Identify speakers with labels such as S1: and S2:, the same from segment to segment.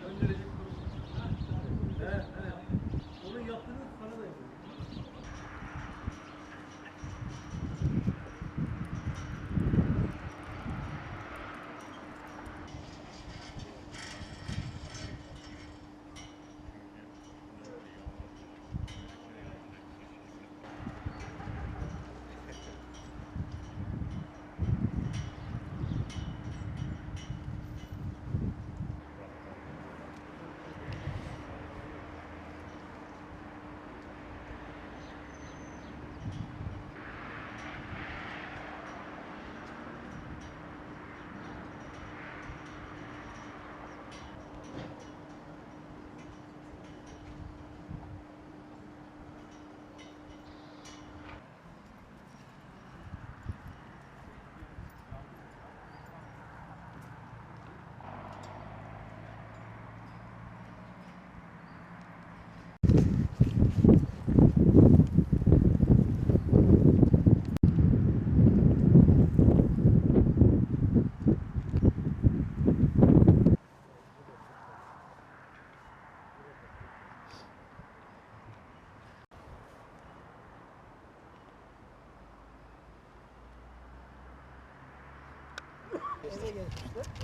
S1: Gönderecek durum. Evet. Onun yaptığını sana da yapıyor.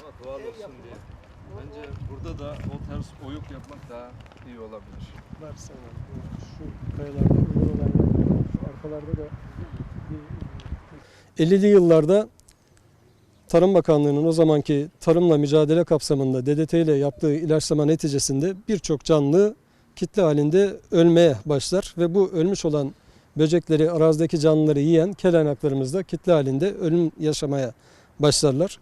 S2: Ama doğal olsun diye. Bence burada da o tarz oyuk yapmak daha iyi olabilir.
S1: Varsana. Şu kayalarda uyur olan yerler, şu arkalarda da 50'li yıllarda Tarım Bakanlığı'nın o zamanki tarımla mücadele kapsamında DDT ile yaptığı ilaçlama neticesinde birçok canlı kitle halinde ölmeye başlar ve bu ölmüş olan böcekleri, arazideki canlıları yiyen kelaynaklarımız da kitle halinde ölüm yaşamaya başlarlar.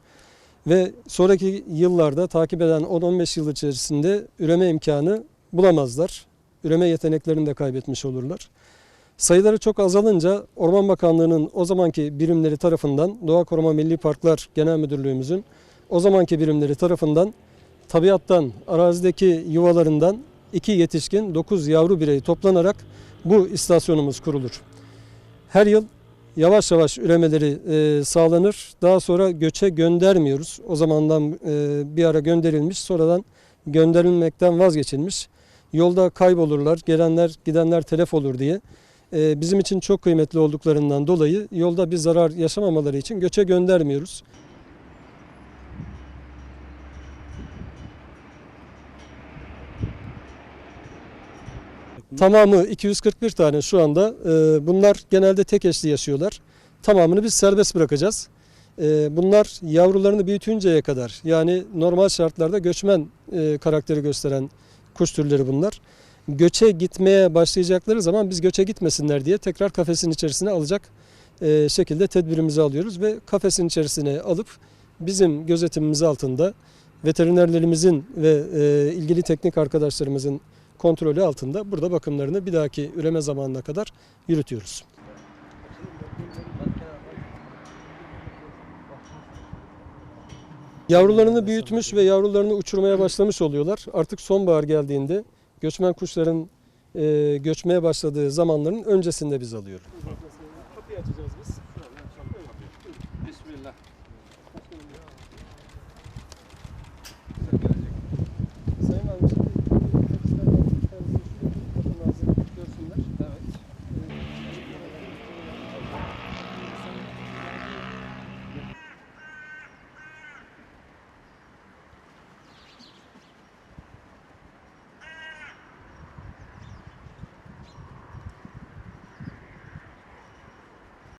S1: Ve sonraki yıllarda takip eden 10-15 yıl içerisinde üreme imkanı bulamazlar. Üreme yeteneklerini de kaybetmiş olurlar. Sayıları çok azalınca Orman Bakanlığı'nın o zamanki birimleri tarafından, Doğa Koruma Milli Parklar Genel Müdürlüğümüzün o zamanki birimleri tarafından tabiattan, arazideki yuvalarından 2 yetişkin 9 yavru birey toplanarak bu istasyonumuz kurulur. Her yıl yavaş yavaş üremeleri sağlanır. Daha sonra göçe göndermiyoruz. O zamandan bir ara gönderilmiş, sonradan gönderilmekten vazgeçilmiş. Yolda kaybolurlar, gelenler gidenler telef olur diye. Bizim için çok kıymetli olduklarından dolayı yolda bir zarar yaşamamaları için göçe göndermiyoruz. Tamamı 241 tane şu anda. Bunlar genelde tek eşli yaşıyorlar. Tamamını biz serbest bırakacağız. Bunlar yavrularını büyütünceye kadar, yani normal şartlarda göçmen karakteri gösteren kuş türleri bunlar. Göçe gitmeye başlayacakları zaman biz göçe gitmesinler diye tekrar kafesin içerisine alacak şekilde tedbirimizi alıyoruz ve kafesin içerisine alıp bizim gözetimimiz altında veterinerlerimizin ve ilgili teknik arkadaşlarımızın kontrolü altında burada bakımlarını bir dahaki üreme zamanına kadar yürütüyoruz. Yavrularını büyütmüş ve yavrularını uçurmaya başlamış oluyorlar. Artık sonbahar geldiğinde göçmen kuşların göçmeye başladığı zamanların öncesinde biz alıyoruz. Kapıyı açacağız biz.